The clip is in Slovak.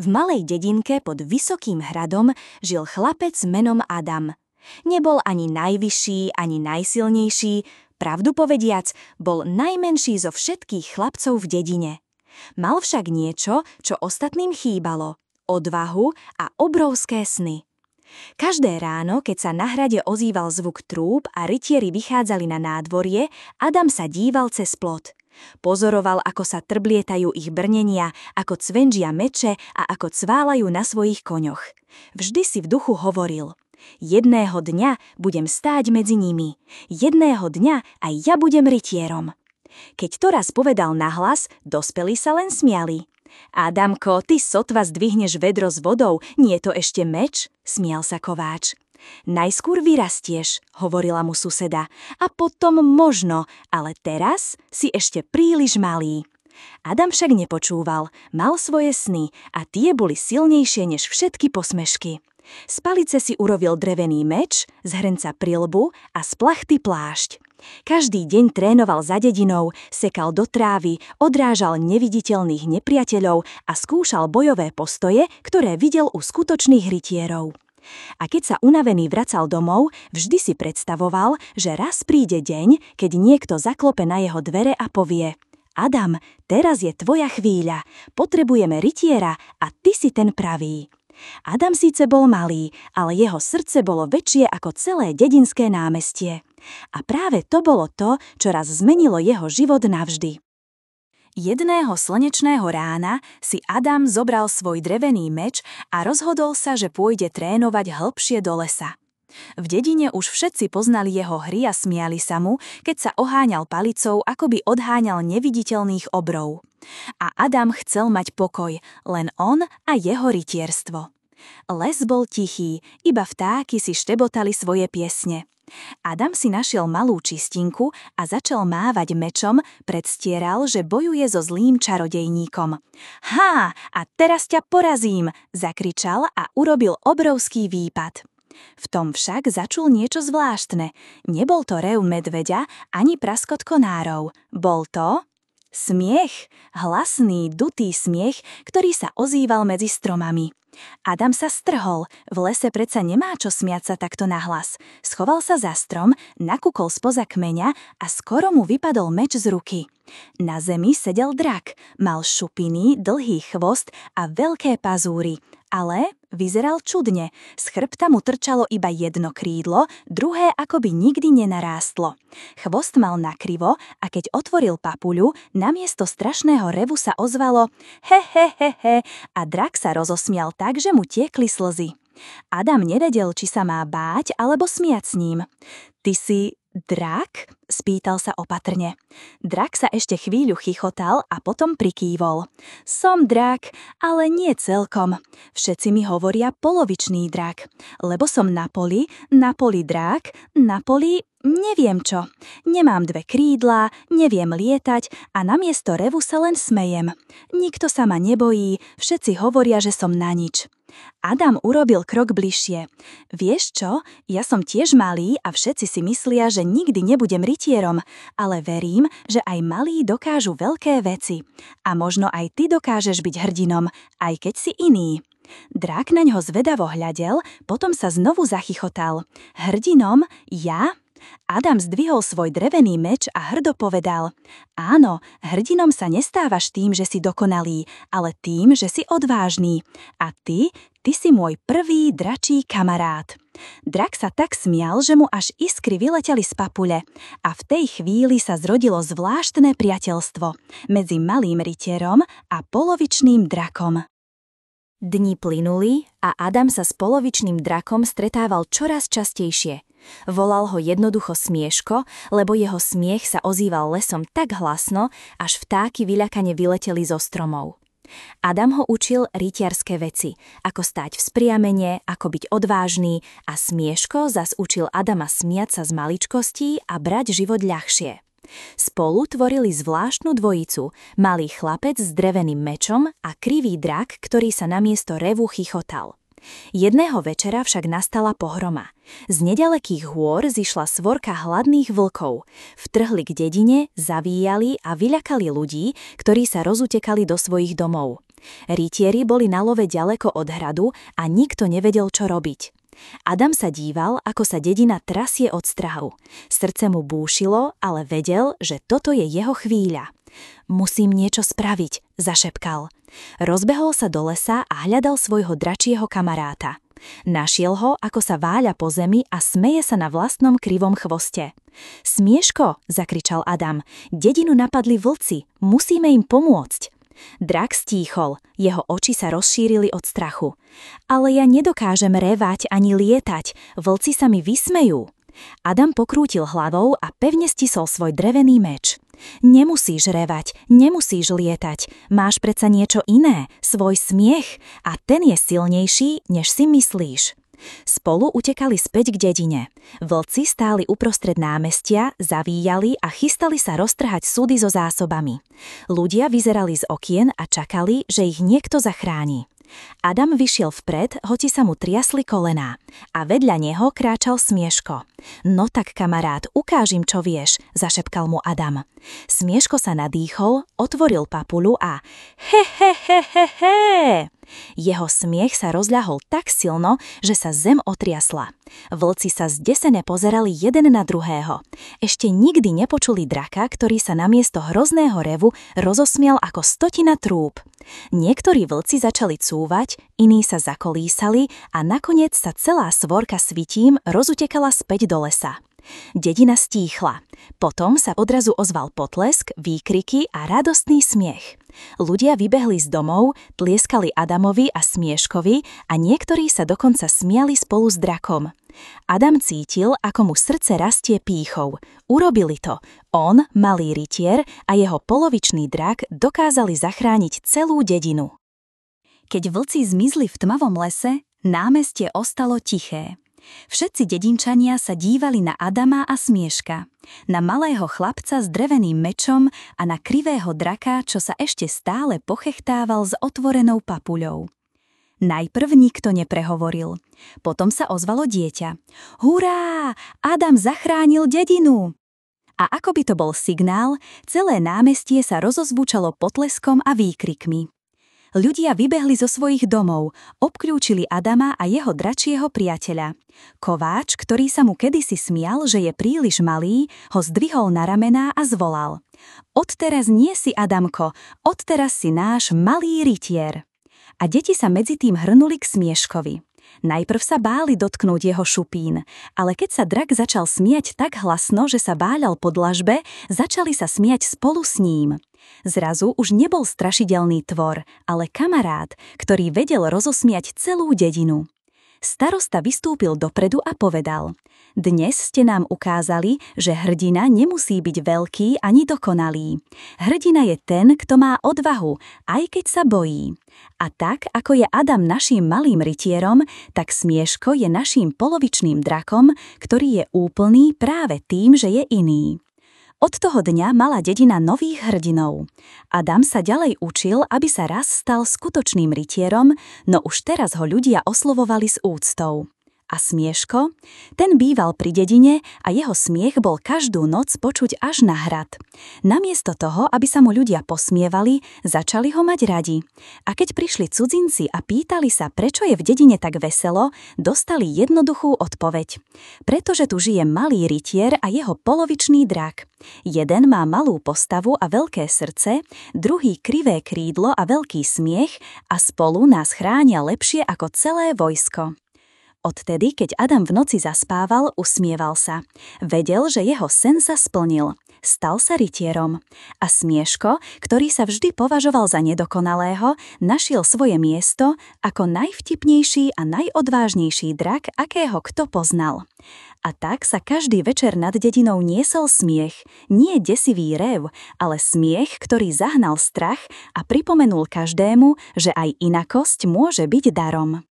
V malej dedinke pod vysokým hradom žil chlapec menom Adam. Nebol ani najvyšší, ani najsilnejší, pravdu povediac, bol najmenší zo všetkých chlapcov v dedine. Mal však niečo, čo ostatným chýbalo, odvahu a obrovské sny. Každé ráno, keď sa na hrade ozýval zvuk trúb a rytieri vychádzali na nádvorie, Adam sa díval cez plot. Pozoroval, ako sa trblietajú ich brnenia, ako cvenžia meče a ako cválajú na svojich koňoch. Vždy si v duchu hovoril: jedného dňa budem stáť medzi nimi, jedného dňa aj ja budem rytierom. Keď to raz povedal nahlas, dospelí sa len smiali. Adamko, ty sotva zdvihneš vedro s vodou, nie je to ešte meč? Smial sa kováč. Najskôr vyrastieš, hovorila mu suseda, a potom možno, ale teraz si ešte príliš malý. Adam však nepočúval, mal svoje sny a tie boli silnejšie než všetky posmešky. Z palice si urobil drevený meč, z hrnca prilbu a z plachty plášť. Každý deň trénoval za dedinou, sekal do trávy, odrážal neviditeľných nepriateľov a skúšal bojové postoje, ktoré videl u skutočných rytierov. A keď sa unavený vracal domov, vždy si predstavoval, že raz príde deň, keď niekto zaklope na jeho dvere a povie: Adam, teraz je tvoja chvíľa, potrebujeme rytiera a ty si ten pravý. Adam síce bol malý, ale jeho srdce bolo väčšie ako celé dedinské námestie. A práve to bolo to, čo raz zmenilo jeho život navždy. Jedného slnečného rána si Adam zobral svoj drevený meč a rozhodol sa, že pôjde trénovať hlbšie do lesa. V dedine už všetci poznali jeho hry a smiali sa mu, keď sa oháňal palicou, ako by odháňal neviditeľných obrov. A Adam chcel mať pokoj, len on a jeho rytierstvo. Les bol tichý, iba vtáky si štebotali svoje piesne. Adam si našiel malú čistinku a začal mávať mečom, predstieral, že bojuje so zlým čarodejníkom. Há, a teraz ťa porazím, zakričal a urobil obrovský výpad. V tom však začul niečo zvláštne. Nebol to rev medveďa ani praskot konárov. Bol to smiech, hlasný, dutý smiech, ktorý sa ozýval medzi stromami. Adam sa strhol, v lese predsa nemá čo smiať sa takto nahlas. Schoval sa za strom, nakúkol spoza kmeňa a skoro mu vypadol meč z ruky. Na zemi sedel drak, mal šupiny, dlhý chvost a veľké pazúry, ale vyzeral čudne. Z chrbta mu trčalo iba jedno krídlo, druhé akoby nikdy nenarástlo. Chvost mal nakrivo a keď otvoril papuľu, namiesto strašného revu sa ozvalo he he he he a drak sa rozosmial tak, že mu tiekli slzy. Adam nevedel, či sa má báť alebo smiať s ním. Ty si drak? Spýtal sa opatrne. Drak sa ešte chvíľu chichotal a potom prikývol. Som drak, ale nie celkom. Všetci mi hovoria polovičný drak, lebo som na poli drak, na poli neviem čo. Nemám dve krídla, neviem lietať a namiesto revu sa len smejem. Nikto sa ma nebojí, všetci hovoria, že som na nič. Adam urobil krok bližšie. Vieš čo? Ja som tiež malý a všetci si myslia, že nikdy nebudem rytierom, ale verím, že aj malí dokážu veľké veci. A možno aj ty dokážeš byť hrdinom, aj keď si iný. Drak naňho zvedavo hľadel, potom sa znovu zachychotal. Hrdinom? Ja? Adam zdvihol svoj drevený meč a hrdo povedal: Áno, hrdinom sa nestávaš tým, že si dokonalý, ale tým, že si odvážny. A ty si môj prvý dračí kamarát. Drak sa tak smial, že mu až iskry vyleteli z papule. A v tej chvíli sa zrodilo zvláštne priateľstvo medzi malým rytierom a polovičným drakom. Dni plynuli a Adam sa s polovičným drakom stretával čoraz častejšie. Volal ho jednoducho Smieško, lebo jeho smiech sa ozýval lesom tak hlasno, až vtáky vyľakane vyleteli zo stromov. Adam ho učil rytiarske veci, ako stáť vzpriamene, ako byť odvážny a Smieško zas učil Adama smiať sa z maličkostí a brať život ľahšie. Spolu tvorili zvláštnu dvojicu, malý chlapec s dreveným mečom a krivý drak, ktorý sa namiesto revu chichotal. Jedného večera však nastala pohroma. Z nedalekých hôr zišla svorka hladných vlkov. Vtrhli k dedine, zavíjali a vyľakali ľudí, ktorí sa rozutekali do svojich domov. Rytieri boli na love ďaleko od hradu a nikto nevedel, čo robiť. Adam sa díval, ako sa dedina trasie od strahu. Srdce mu búšilo, ale vedel, že toto je jeho chvíľa. Musím niečo spraviť, zašepkal. Rozbehol sa do lesa a hľadal svojho dračieho kamaráta. Našiel ho, ako sa váľa po zemi a smeje sa na vlastnom krivom chvoste. Smieško, zakričal Adam, dedinu napadli vlci, musíme im pomôcť. Drak stíchol, jeho oči sa rozšírili od strachu. Ale ja nedokážem revať ani lietať, vlci sa mi vysmejú. Adam pokrútil hlavou a pevne stisol svoj drevený meč. Nemusíš revať, nemusíš lietať, máš predsa niečo iné, svoj smiech a ten je silnejší, než si myslíš. Spolu utekali späť k dedine. Vlci stáli uprostred námestia, zavíjali a chystali sa roztrhať súdy so zásobami. Ľudia vyzerali z okien a čakali, že ich niekto zachráni. Adam vyšiel vpred, hoci sa mu triasli kolená. A vedľa neho kráčal Smieško. No tak, kamarát, ukáž im, čo vieš, zašepkal mu Adam. Smieško sa nadýchol, otvoril papuľu a he. Jeho smiech sa rozľahol tak silno, že sa zem otriasla. Vlci sa zdesené pozerali jeden na druhého. Ešte nikdy nepočuli draka, ktorý sa namiesto hrozného revu rozosmial ako 100 trúb. Niektorí vlci začali cúvať, iní sa zakolísali a nakoniec sa celá svorka svitím rozutekala späť do lesa. Dedina stíchla. Potom sa odrazu ozval potlesk, výkriky a radostný smiech. Ľudia vybehli z domov, tlieskali Adamovi a Smieškovi a niektorí sa dokonca smiali spolu s drakom. Adam cítil, ako mu srdce rastie pýchou. Urobili to. On, malý rytier a jeho polovičný drak dokázali zachrániť celú dedinu. Keď vlci zmizli v tmavom lese, námestie ostalo tiché. Všetci dedinčania sa dívali na Adama a Smieška, na malého chlapca s dreveným mečom a na krivého draka, čo sa ešte stále pochechtával s otvorenou papuľou. Najprv nikto neprehovoril. Potom sa ozvalo dieťa. Hurá! Adam zachránil dedinu! A ako by to bol signál, celé námestie sa rozozvučalo potleskom a výkrikmi. Ľudia vybehli zo svojich domov, obkľúčili Adama a jeho dračieho priateľa. Kováč, ktorý sa mu kedysi smial, že je príliš malý, ho zdvihol na ramená a zvolal. Odteraz nie si Adamko, odteraz si náš malý rytier. A deti sa medzi tým hrnuli k Smieškovi. Najprv sa báli dotknúť jeho šupín, ale keď sa drak začal smiať tak hlasno, že sa báľal po dlažbe, začali sa smiať spolu s ním. Zrazu už nebol strašidelný tvor, ale kamarát, ktorý vedel rozosmiať celú dedinu. Starosta vystúpil dopredu a povedal: Dnes ste nám ukázali, že hrdina nemusí byť veľký ani dokonalý. Hrdina je ten, kto má odvahu, aj keď sa bojí. A tak, ako je Adam naším malým rytierom, tak Smieško je naším polovičným drakom, ktorý je úplný práve tým, že je iný. Od toho dňa mala dedina nových hrdinov. Adam sa ďalej učil, aby sa raz stal skutočným rytierom, no už teraz ho ľudia oslovovali s úctou. A Smieško? Ten býval pri dedine a jeho smiech bol každú noc počuť až na hrad. Namiesto toho, aby sa mu ľudia posmievali, začali ho mať radi. A keď prišli cudzinci a pýtali sa, prečo je v dedine tak veselo, dostali jednoduchú odpoveď. Pretože tu žije malý rytier a jeho polovičný drak. Jeden má malú postavu a veľké srdce, druhý krivé krídlo a veľký smiech a spolu nás chránia lepšie ako celé vojsko. Odtedy, keď Adam v noci zaspával, usmieval sa. Vedel, že jeho sen sa splnil. Stal sa rytierom. A Smieško, ktorý sa vždy považoval za nedokonalého, našiel svoje miesto ako najvtipnejší a najodvážnejší drak, akého kto poznal. A tak sa každý večer nad dedinou niesol smiech, nie desivý rev, ale smiech, ktorý zahnal strach a pripomenul každému, že aj inakosť môže byť darom.